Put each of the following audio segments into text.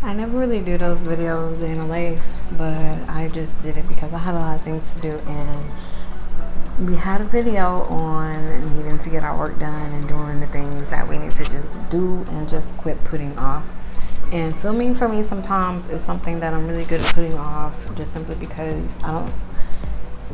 I never really do those videos in a life, but I just did it because I had a lot of things to do, and we had a video on needing to get our work done and doing the things that we need to just do and just quit putting off. And filming for me sometimes is something that I'm really good at putting off, just simply because I don't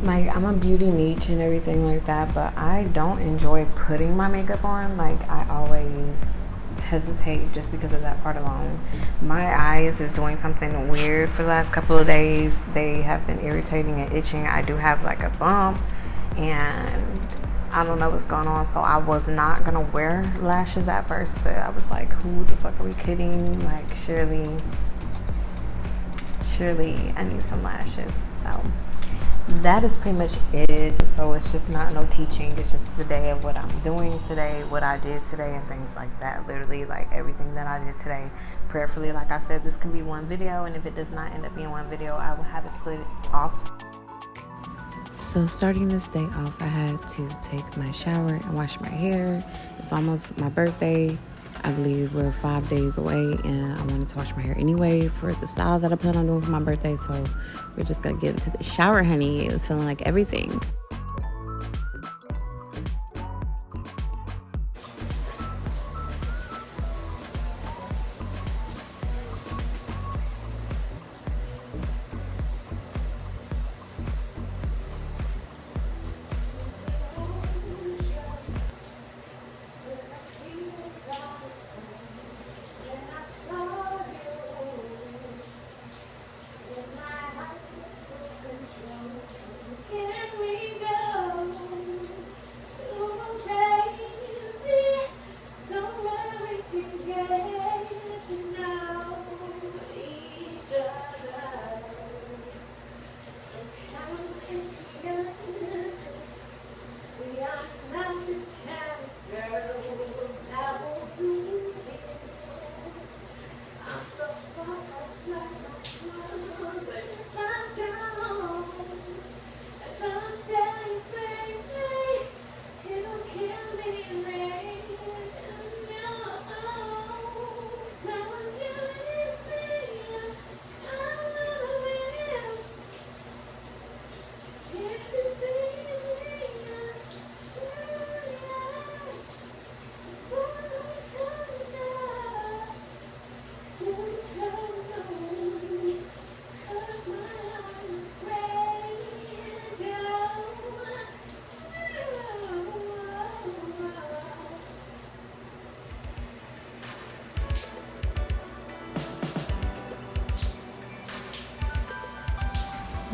like, I'm a beauty niche and everything like that, but I don't enjoy putting my makeup on. Like, I always hesitate just because of that part alone. My eyes is doing something weird for the last couple of days. They have been irritating and itching. I do have like a bump, and I don't know what's going on. So I was not gonna wear lashes at first, but I was like, who the fuck are we kidding? Like, surely I need some lashes. So that is pretty much it. So it's just not no teaching, it's just the day of what I'm doing today, what I did today, and things like that. Literally, like, everything that I did today. Prayerfully, like I said, this can be one video, and if it does not end up being one video, I will have it split off. So starting this day off, I had to take my shower and wash my hair. It's almost my birthday. I believe we're 5 days away, and I wanted to wash my hair anyway for the style that I plan on doing for my birthday. So we're just gonna get into the shower, honey. It was feeling like everything.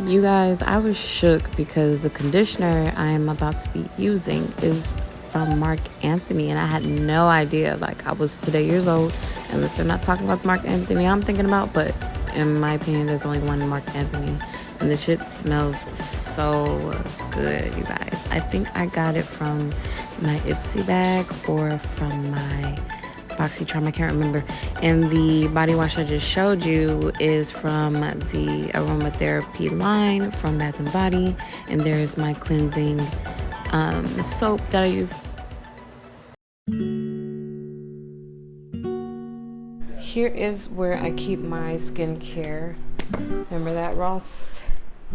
You guys, I was shook because the conditioner I am about to be using is from Mark Anthony, and I had no idea. Like, I was today years old, unless they're not talking about the Mark Anthony I'm thinking about, but in my opinion, there's only one Mark Anthony, and the shit smells so good, you guys. I think I got it from my Ipsy bag or from my BoxyCharm, I can't remember. And the body wash I just showed you is from the aromatherapy line from Bath and Body, and there's my cleansing soap that I use. Here is where I keep my skincare. Remember that Ross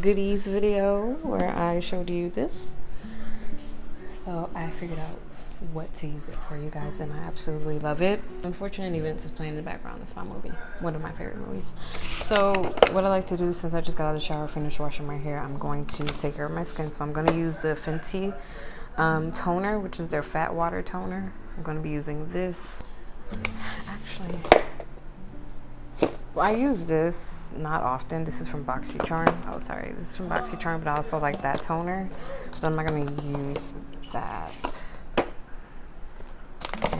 Goodies video where I showed you this? So I figured out what to use it for, you guys, and I absolutely love it. Unfortunate Events is playing in the background. It's my movie, one of my favorite movies. So what I like to do, since I just got out of the shower, finished washing my hair, I'm going to take care of my skin. So I'm going to use the Fenty toner, which is their fat water toner. I'm going to be using this. Actually, I use this not often. This is from BoxyCharm. Oh, sorry, this is from BoxyCharm, but I also like that toner, so I'm not going to use that.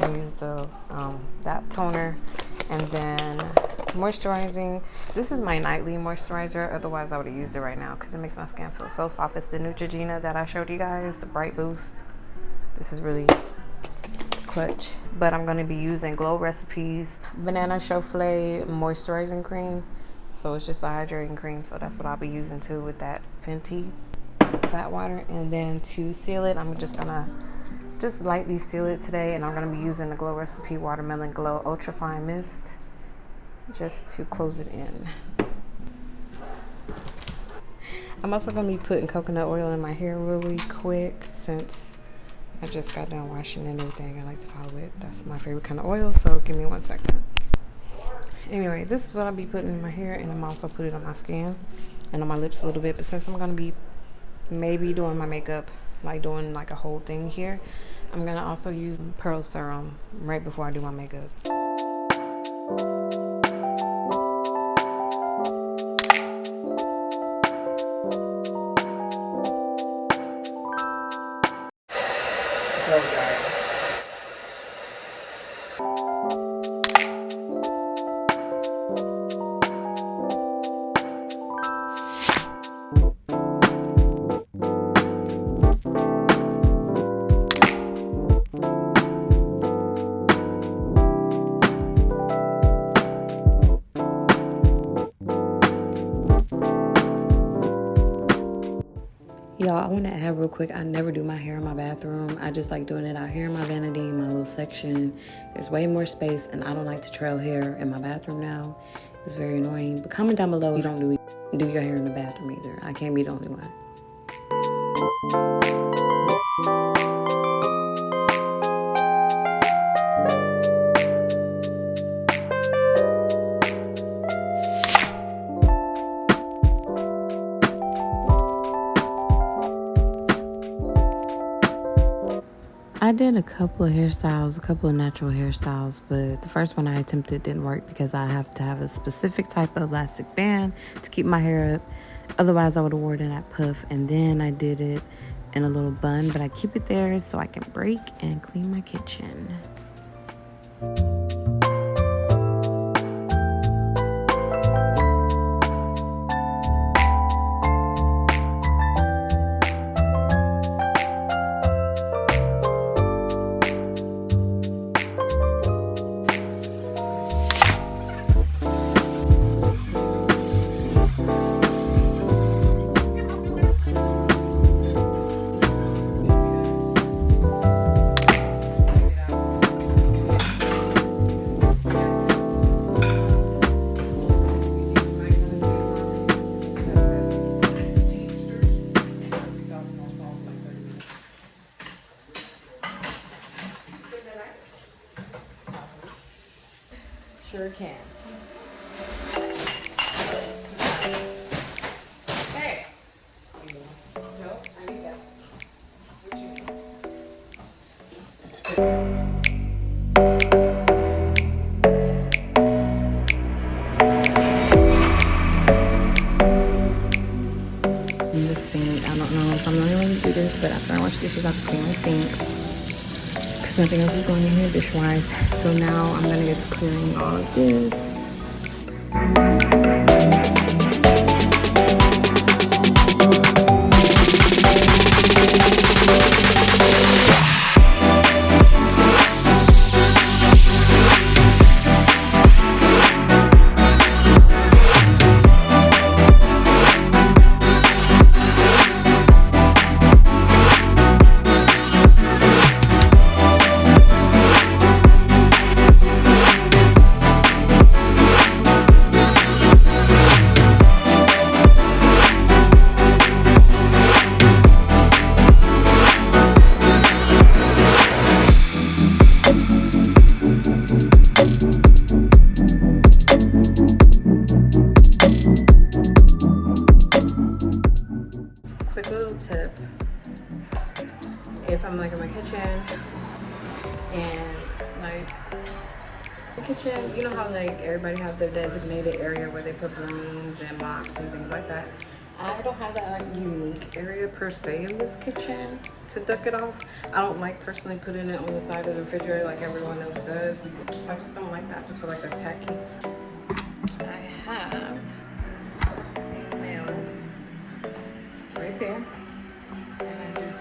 I use the that toner, and then moisturizing. This is my nightly moisturizer. Otherwise, I would have used it right now because it makes my skin feel so soft. It's the Neutrogena that I showed you guys, the Bright Boost. This is really clutch. But I'm going to be using Glow Recipes Banana Souffle moisturizing cream. So it's just a hydrating cream. So that's what I'll be using too with that Fenty fat water. And then to seal it, I'm just gonna just lightly seal it today, and I'm going to be using the Glow Recipe Watermelon Glow Ultra Fine Mist. just to close it in. I'm also gonna be putting coconut oil in my hair really quick since I just got done washing and everything. I like to follow it. That's my favorite kind of oil, so give me 1 second. Anyway, this is what I'll be putting in my hair, and I'm also putting it on my skin and on my lips a little bit. But since I'm gonna be maybe doing my makeup, like doing like a whole thing here, I'm gonna also use pearl serum right before I do my makeup. Y'all, I want to add real quick, I never do my hair in my bathroom. I just like doing it out here in my vanity, in my little section. There's way more space, and I don't like to trail hair in my bathroom now. It's very annoying. But comment down below if you don't do your hair in the bathroom either. I can't be the only one. I did a couple of hairstyles, a couple of natural hairstyles, but the first one I attempted didn't work because I have to have a specific type of elastic band to keep my hair up. Otherwise, I would have worn it at puff, and then I did it in a little bun, but I keep it there so I can break and clean my kitchen. Sure can. Hey. No, I need that. What you need? In the sink, I don't know if I'm the only one to do this, but after I wash dishes, I have to clean my sink. Nothing else is going in here dish-wise. So now I'm gonna get to clearing all of this. Quick little tip, if I'm like in my kitchen and like the kitchen, you know how like everybody have their designated area where they put brooms and mops and things like that. I don't have that like unique area per se in this kitchen to duck it off. I don't like personally putting it on the side of the refrigerator like everyone else does. I just don't like that. I just feel like that's tacky. I have mail right there. And I just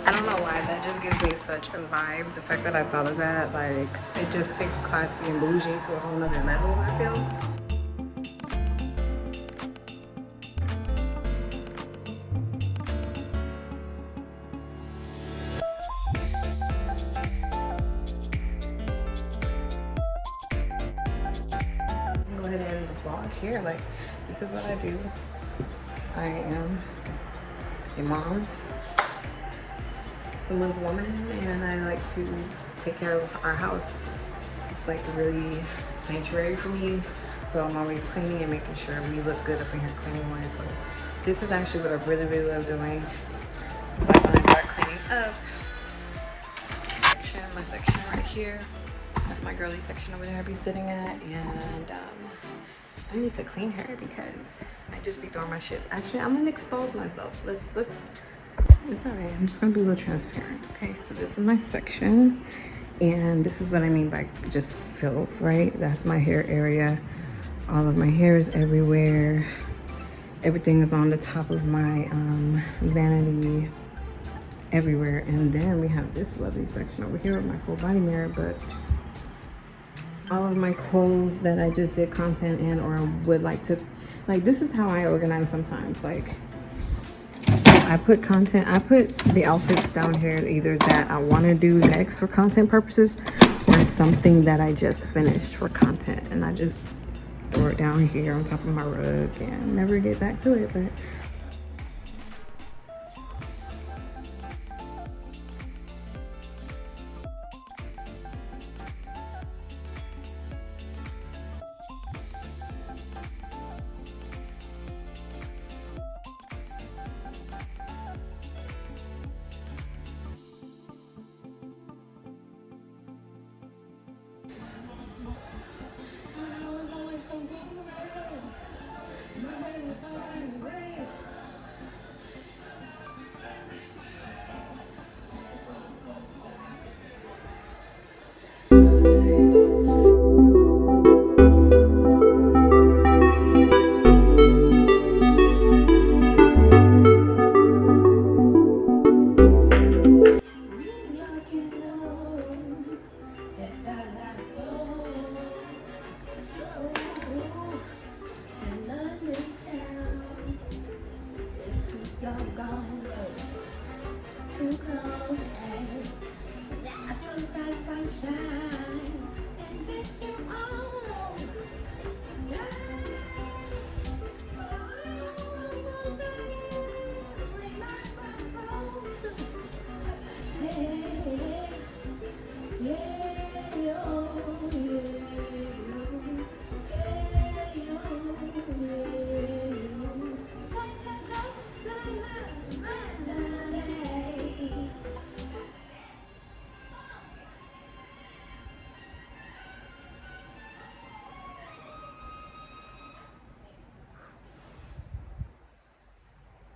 I don't know why that just gives me such a vibe. The fact that I thought of that, like, it just takes classy and bougie to a whole nother level, I feel. ahead and vlog here. Like, this is what I do. I am a mom, someone's woman, and I like to take care of our house. It's like really sanctuary for me. So I'm always cleaning and making sure we look good up in here cleaning wise. So this is actually what I really, really love doing. It's like when I start cleaning up, my section right here. That's my girly section over there I be sitting at. And I need to clean her because I just be throwing my shit. Actually, I'm gonna expose myself. It's all right. I'm just gonna be a little transparent. Okay, so this is my section. And this is what I mean by just filth, right? That's my hair area. All of my hair is everywhere. Everything is on the top of my vanity, everywhere. And then we have this lovely section over here with my full body mirror, but all of my clothes that I just did content in or would like to, like, this is how I organize sometimes. Like, I put the outfits down here, either that I want to do next for content purposes or something that I just finished for content, and I just throw it down here on top of my rug and never get back to it. But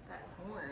that horse.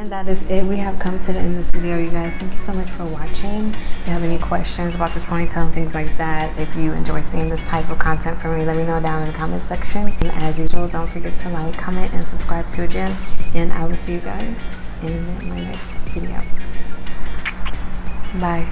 That is it. We have come to the end of this video, you guys. Thank you so much for watching. If you have any questions about this ponytail and things like that, if you enjoy seeing this type of content from me, let me know down in the comment section. And as usual, don't forget to like, comment, and subscribe to Jen. And I will see you guys in my next video. Bye.